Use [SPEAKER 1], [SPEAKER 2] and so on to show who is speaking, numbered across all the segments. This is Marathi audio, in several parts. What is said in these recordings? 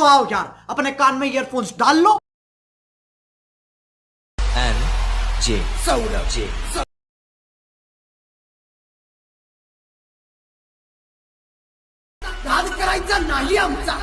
[SPEAKER 1] तो आओ यार, अपने कान में ईयरफोन्स डाल लो।
[SPEAKER 2] जे सौरभ जे
[SPEAKER 1] नाद करायचा नाही आमचा.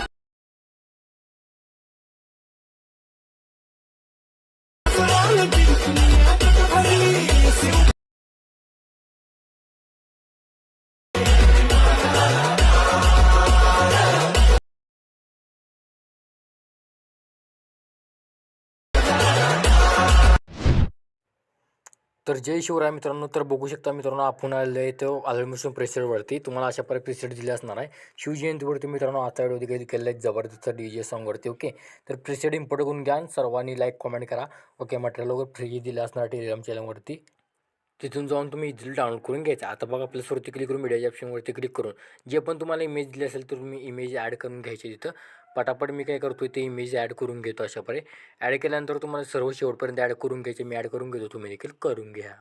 [SPEAKER 3] तर जय शिवराय मित्रांनो. तर बघू शकता मित्रांनो, आपण आलेलो आहे तो आलमिशन प्रेसिडेंटवरती. तुम्हाला अशा प्रकारे प्रेसिडेंट दिले असणार आहे शिवजयंतीवरती मित्रांनो. आता व्हिडिओ देखील केलेला आहे जबरदस्त DJ सॉंगवरती. ओके, तर प्रेसिडेंट इम्पोर्ट करून घ्या. सर्वांनी लाईक कमेंट करा. ओके, मटेरियल वगैरे फ्री दिले असणार टेलिग्राम चॅनलवरती. तिथून जाऊन तुम्ही इझिली डाउनलोड करून घ्यायचा. आता बघा प्लसवरती क्लिक करून मीडियाच्या ऑप्शनवरती क्लिक करून जे पण तुम्हाला इमेज दिली असेल तर तुम्ही इमेज ॲड करून घ्यायची तिथं. पटापट मी काय करतो ते इमेज ॲड करून घेतो. अशाप्रकारे ॲड केल्यानंतर तुम्हाला सर्व शेवटपर्यंत ॲड करून घ्यायचे. मी ॲड करून घेतो, तुम्ही देखील करून घ्या.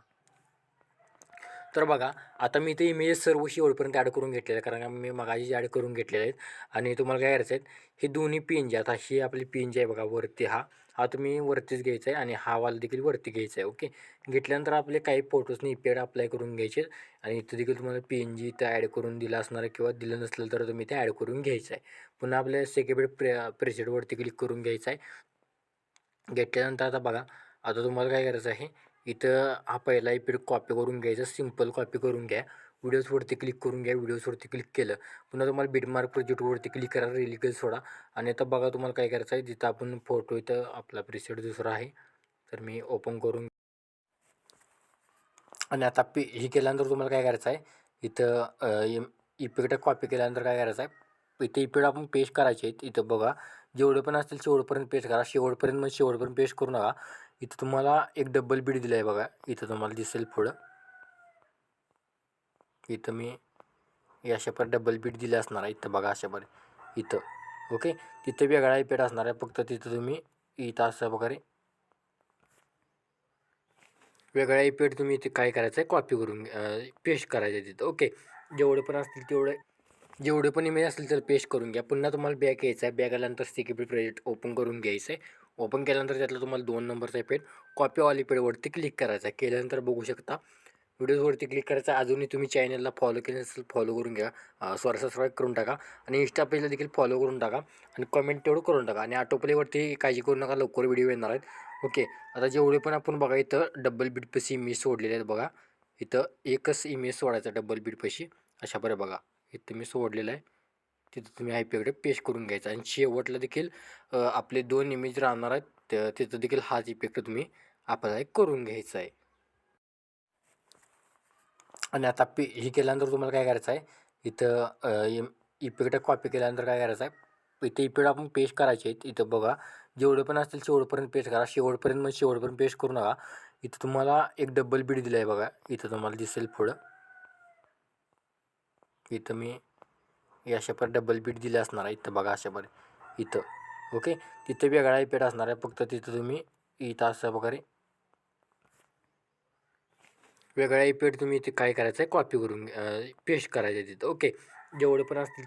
[SPEAKER 3] तर बघा आता मी ते इमेजेस सर्व शेवटपर्यंत ॲड करून घेतलेलं आहे, कारण मी मगाशी ॲड करून घेतलेले आहेत. आणि तुम्हाला काय करायचं आहे, हे दोन्ही पिन आता ही आपली पिन आहे बघा वरती, हा तुम्ही वरतीच घ्यायचा आहे आणि हा वाला देखील वरती घ्यायचा आहे. ओके, घेतल्यानंतर आपले काही फोटोजनी इफेक्ट अप्लाय करून घ्यायचे आणि इथं देखील तुम्हाला PNG इथं ॲड करून दिलं असणार आहे, किंवा दिलं नसलं तर तुम्ही ते ॲड करून घ्यायचं आहे. पुन्हा आपल्या सेकंड प्रेसेटवरती क्लिक करून घ्यायचं आहे. घेतल्यानंतर आता बघा, आता तुम्हाला काय करायचं आहे, इथं हा पहिला इफेक्ट कॉपी करून घ्यायचा. सिंपल कॉपी करून घ्या. व्हिडिओजवरती क्लिक करून घ्या. व्हिडिओजवरती क्लिक केलं पुन्हा तुम्हाला बिटमार्क प्रोजेक्टवरती क्लिक करा. रिलिकल सोडा आणि आता बघा तुम्हाला काय करायचं आहे, जिथं आपण फोटो इथं आपला प्रिसेट दुसरा आहे, तर मी ओपन करून आणि आता हे केल्यानंतर तुम्हाला काय करायचं आहे, इथं इफेक्ट कॉपी केल्यानंतर काय करायचं आहे, इथे इफेक्ट आपण पेस्ट करायचे आहेत. इथं बघा जेवढे पण असतील शेवटपर्यंत पेस्ट करा. शेवटपर्यंत पेस्ट करू नका. इथं तुम्हाला एक डबल बीट दिलं आहे बघा, इथं तुम्हाला दिसेल पुढं. इथं मी अशा पर डबल बीट दिले असणार आहे. इथं बघा अशा पर इथं. ओके, तिथं वेगळा इफेक्ट असणार आहे. फक्त तिथं तुम्ही इथं अशा प्रकारे वेगळा इफेक्ट तुम्ही इथे काय करायचं आहे, कॉपी करून पेस्ट करायचं आहे तिथं. ओके, जेवढे पण असतील जेवढे पण इमेज असतील तर पेस्ट करून घ्या. पुन्हा तुम्हाला बॅक यायचं आहे. बॅक आल्यानंतर सिक्युरिटी प्रोजेक्ट ओपन करून घ्यायचं आहे. ओपन केल्यानंतर त्यातलं तुम्हाला 2 नंबरचा इफेक्ट कॉपी ऑल इफेक्टवरती क्लिक करायचा आहे. केल्यानंतर बघू शकता व्हिडिओजवरती क्लिक करायचं. अजूनही तुम्ही चॅनलला फॉलो केलं नसेल फॉलो करून घ्या. सबस्क्राईब करून टाका आणि इंस्टा पेजला देखील फॉलो करून टाका आणि कमेंट तेवढं करून टाका. आणि ऑटोप्लेवरती काळजी करू नका, लवकर व्हिडिओ येणार आहेत. ओके, आता जेवढे पण आपण बघा इथं डबल बीटपाशी इमेज सोडलेले आहेत बघा. इथं एकच इमेज सोडायचा डबल बीटपाशी. अशा बरं बघा, इथं मी सोडलेलं आहे. तिथं तुम्ही आयपीकडे पेस्ट करून घ्यायचा आणि शेवटला देखील आपले 2 इमेज राहणार आहेत. तिथं देखील हाच इफेक्ट तुम्ही अप्लाय करून घ्यायचा आहे. आणि आता हे केल्यानंतर तुम्हाला काय करायचं आहे, इथं इफेक्ट कॉपी केल्यानंतर काय करायचं आहे, इथे इफेक्ट आपण पेस्ट करायचे आहेत. इथं बघा जेवढे पण असतील शेवटपर्यंत पेस्ट करा. शेवटपर्यंत पेस्ट करू नका. इथं तुम्हाला एक डबल बीट दिलं आहे बघा, इथं तुम्हाला दिसेल पुढं. इथं मी अशा पर डबल बीट दिले असणार आहे. इथं बघा अशा पर इथं. ओके, तिथं वेगळा इफेक्ट असणार आहे. फक्त तिथं तुम्ही इथं अशा प्रकारे वेगळा इफेक्ट तुम्ही इथे काय करायचं आहे, कॉपी करून पेस्ट करायचं आहे तिथं. ओके, जेवढे पण असतील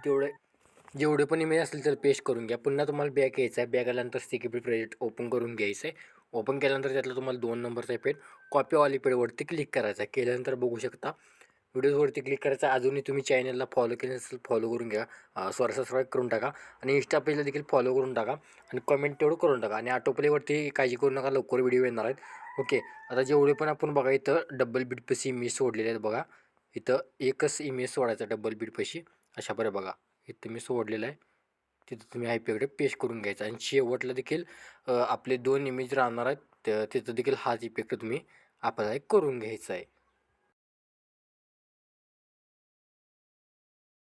[SPEAKER 3] जेवढे पण इमेज असतील तर पेस्ट करून घ्या. पुन्हा तुम्हाला बॅक यायचं आहे. बॅक आल्यानंतर सिक्युरिटी प्रोजेक्ट ओपन करून घ्यायचं आहे. ओपन केल्यानंतर त्यातलं तुम्हाला 2 नंबरचा इफेक्ट कॉपी ऑल इफेक्टवरती क्लिक करायचा आहे. केल्यानंतर बघू शकता व्हिडिओजवरती क्लिक करायचं. अजूनही तुम्ही चॅनलला फॉलो केलं नसेल फॉलो करून घ्या. सबस्क्राईब करून टाका आणि इंस्टा पेजला देखील फॉलो करून टाका आणि कमेंट तेवढं करून टाका. आणि ऑटोप्लेवरती काळजी करू नका, लवकर व्हिडिओ येणार आहेत. ओके, आता जेवढे पण आपण बघा इथं डबल बीटपाशी इमेज सोडलेले आहेत बघा. इथं एकच इमेज सोडायचा डबल बीटपाशी. अशा बरं बघा, इथं मी सोडलेलं आहे. तिथं तुम्ही आयपीकडे पेस्ट करून घ्यायचा आणि शेवटला देखील आपले 2 इमेज राहणार आहेत. तिथं देखील हाच इफेक्ट तुम्ही अप्लाय करून घ्यायचा आहे.